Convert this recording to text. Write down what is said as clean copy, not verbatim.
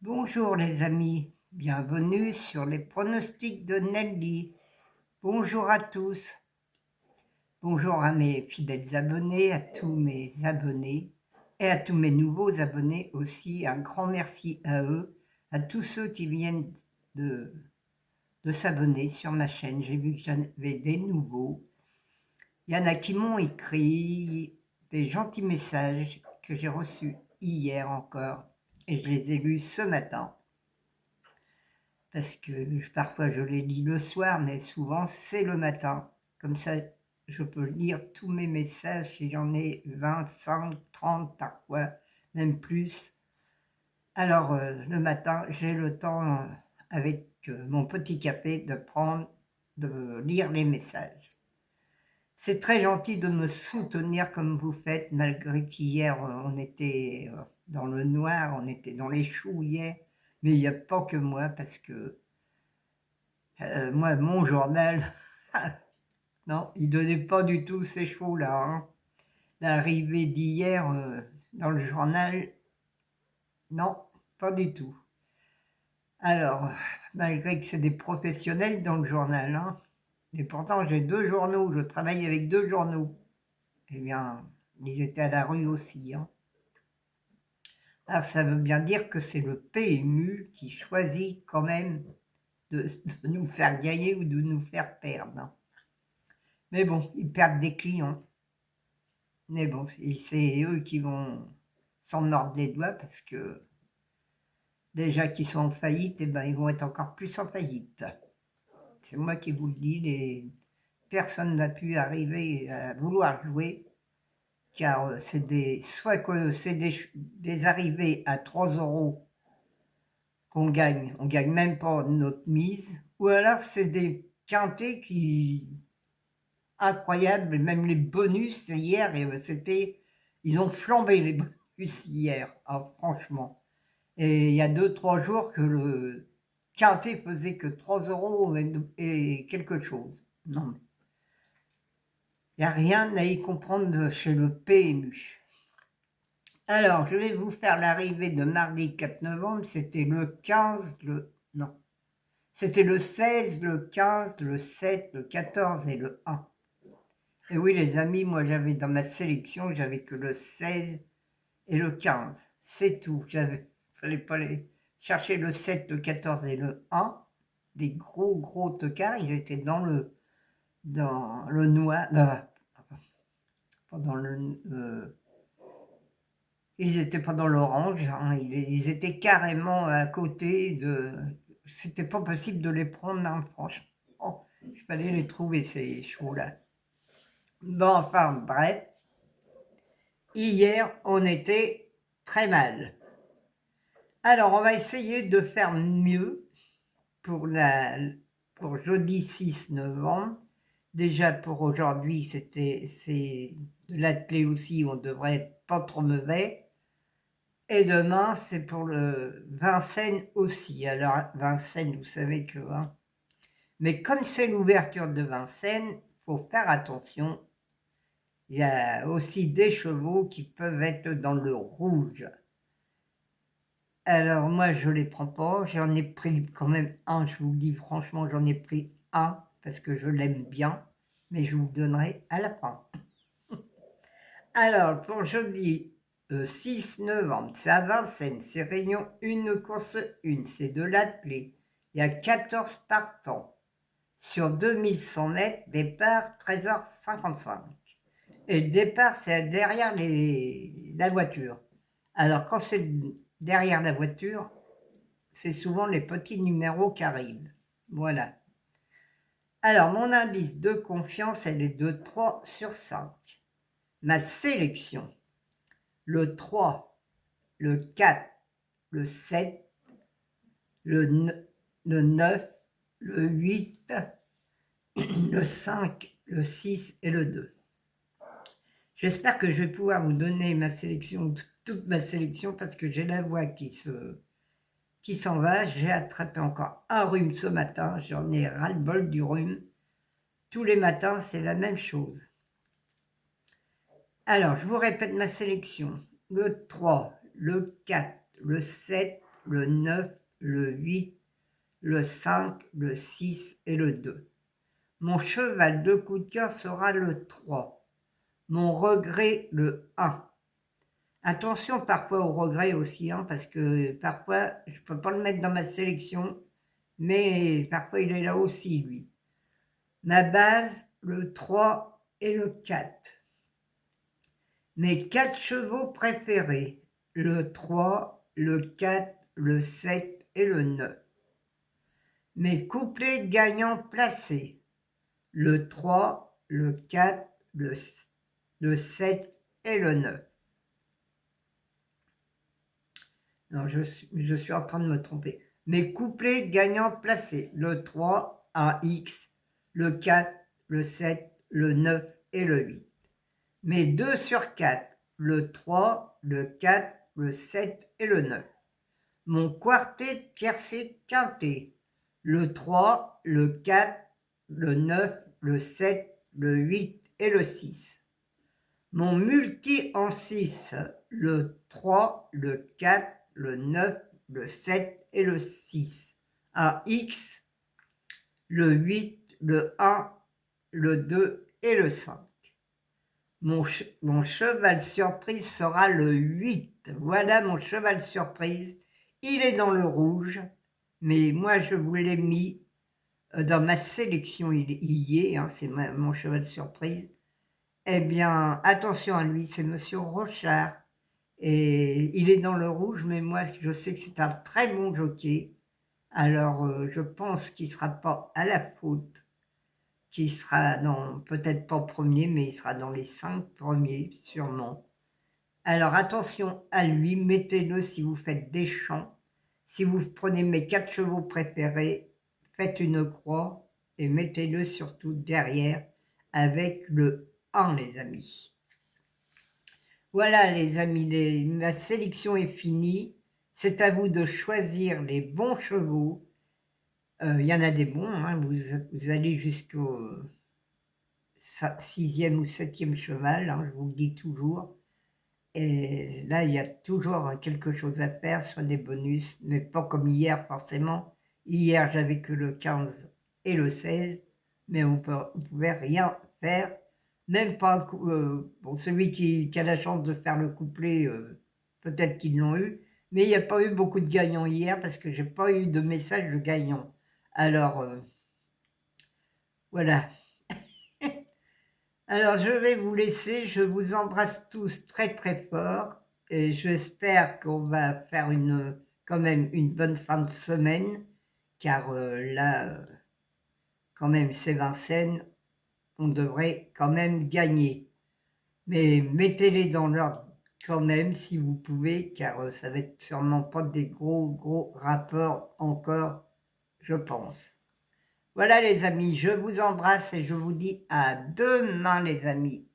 Bonjour les amis, bienvenue sur les pronostics de Nelly. Bonjour à tous, bonjour à mes fidèles abonnés, à tous mes abonnés et à tous mes nouveaux abonnés aussi. Un grand merci à eux, à tous ceux qui viennent de, de s'abonner sur ma chaîne. J'ai vu que j'avais des nouveaux. Il y en a qui m'ont écrit des gentils messages que j'ai reçus hier encore et je les ai lus ce matin. Parce que parfois je les lis le soir, mais souvent c'est le matin. Comme ça, je peux lire tous mes messages, si j'en ai 25, 30 parfois, même plus. Alors, le matin, j'ai le temps, avec mon petit café, de lire les messages. C'est très gentil de me soutenir comme vous faites, malgré qu'hier, on était dans le noir, on était dans les choux hier, mais il n'y a pas que moi, parce que moi, mon journal, non, il donnait pas du tout ces chevaux-là, hein. L'arrivée d'hier dans le journal, non, pas du tout. Alors, malgré que c'est des professionnels dans le journal, hein, et pourtant j'ai 2 journaux, je travaille avec 2 journaux. Eh bien, ils étaient à la rue aussi, hein. Alors ça veut bien dire que c'est le PMU qui choisit quand même de nous faire gagner ou de nous faire perdre, hein. Mais bon, ils perdent des clients. Mais bon, c'est eux qui vont s'en mordre les doigts parce que déjà qu'ils sont en faillite, et ben ils vont être encore plus en faillite. C'est moi qui vous le dis, personne n'a pu arriver à vouloir jouer, car soit que c'est des arrivées à 3 euros qu'on gagne, on gagne même pas notre mise, ou alors c'est des quintés qui incroyables, même les bonus hier, ils ont flambé les bonus hier, hein, franchement. Et il y a 2-3 jours que le quintet faisait que 3 euros et quelque chose. Non, il n'y a rien à y comprendre chez le PMU. Alors, je vais vous faire l'arrivée de mardi 4 novembre, c'était le 15, non, c'était le 16, le 15, le 7, le 14 et le 1. Et oui, les amis, moi j'avais dans ma sélection, j'avais que le 16 et le 15. C'est tout. Fallait pas aller chercher le 7, le 14 et le 1. Des gros tocards. Ils étaient dans le noir. Pas dans ils étaient pas dans l'orange, hein, ils étaient carrément à côté de. C'était pas possible de les prendre, hein, franchement. Il fallait les trouver, ces chevaux-là. Bon, enfin, bref. Hier, on était très mal. Alors, on va essayer de faire mieux pour jeudi 6 novembre. Déjà, pour aujourd'hui, c'est de l'attelé aussi, on devrait être pas trop mauvais. Et demain, c'est pour le Vincennes aussi. Alors, Vincennes, vous savez que, hein. Mais comme c'est l'ouverture de Vincennes, il faut faire attention. Il y a aussi des chevaux qui peuvent être dans le rouge. Alors moi, je les prends pas. J'en ai pris quand même un, je vous le dis franchement, j'en ai pris un parce que je l'aime bien, mais je vous le donnerai à la fin. Alors, pour jeudi 6 novembre, c'est à Vincennes, c'est réunion 1, course 1, c'est de l'attelé. Il y a 14 partants. Sur 2100 mètres, départ 13h55. Et le départ, c'est derrière la voiture. Alors, quand c'est derrière la voiture, c'est souvent les petits numéros qui arrivent. Voilà. Alors, mon indice de confiance, elle est de 3 sur 5. Ma sélection, le 3, le 4, le 7, le 9, le 8, le 5, le 6 et le 2. J'espère que je vais pouvoir vous donner ma sélection, toute ma sélection, parce que j'ai la voix qui s'en va. J'ai attrapé encore un rhume ce matin, j'en ai ras-le-bol du rhume. Tous les matins, c'est la même chose. Alors, je vous répète ma sélection. Le 3, le 4, le 7, le 9, le 8, le 5, le 6 et le 2. Mon cheval de coup de cœur sera le 3. Mon regret, le 1. Attention parfois au regret aussi, hein, parce que parfois, je ne peux pas le mettre dans ma sélection, mais parfois il est là aussi, lui. Ma base, le 3 et le 4. Mes 4 chevaux préférés, le 3, le 4, le 7 et le 9. Mes couplets gagnants placés, le 3, le 4, le 7 et le 9. Non, je suis en train de me tromper. Mes couplets gagnants placés, le 3 à X, le 4, le 7, le 9 et le 8. Mes 2 sur 4, le 3, le 4, le 7 et le 9. Mon quartet tiercé quintet, le 3, le 4, le 9, le 7, le 8 et le 6. Mon multi en 6, le 3, le 4, le 9, le 7 et le 6. À X, le 8, le 1, le 2 et le 5. Mon cheval surprise sera le 8. Voilà mon cheval surprise. Il est dans le rouge, mais moi je vous l'ai mis dans ma sélection. Il y est, hein, c'est mon cheval surprise. Eh bien, attention à lui, c'est Monsieur Rochard. Et il est dans le rouge, mais moi je sais que c'est un très bon jockey. Alors je pense qu'il ne sera pas à la faute, qu'il sera peut-être pas premier, mais il sera dans les 5 premiers, sûrement. Alors attention à lui, mettez-le si vous faites des champs. Si vous prenez mes 4 chevaux préférés, faites une croix et mettez-le surtout derrière avec le 1, les amis. Voilà les amis, ma sélection est finie. C'est à vous de choisir les bons chevaux. Il y en a des bons, hein, vous allez jusqu'au 6e ou 7e cheval, hein, je vous le dis toujours. Et là, il y a toujours quelque chose à faire, soit des bonus, mais pas comme hier forcément. Hier, j'avais que le 15 et le 16, mais on ne pouvait rien faire. Même pas, bon, celui qui a la chance de faire le couplet, peut-être qu'ils l'ont eu, mais il n'y a pas eu beaucoup de gagnants hier parce que j'ai pas eu de message de gagnants. Alors, voilà. Alors, je vais vous laisser. Je vous embrasse tous très très fort et j'espère qu'on va faire quand même une bonne fin de semaine, car là, quand même, c'est Vincennes, on devrait quand même gagner. Mais mettez-les dans l'ordre quand même si vous pouvez, car ça va être sûrement pas des gros rapports encore, je pense. Voilà les amis, je vous embrasse et je vous dis à demain les amis.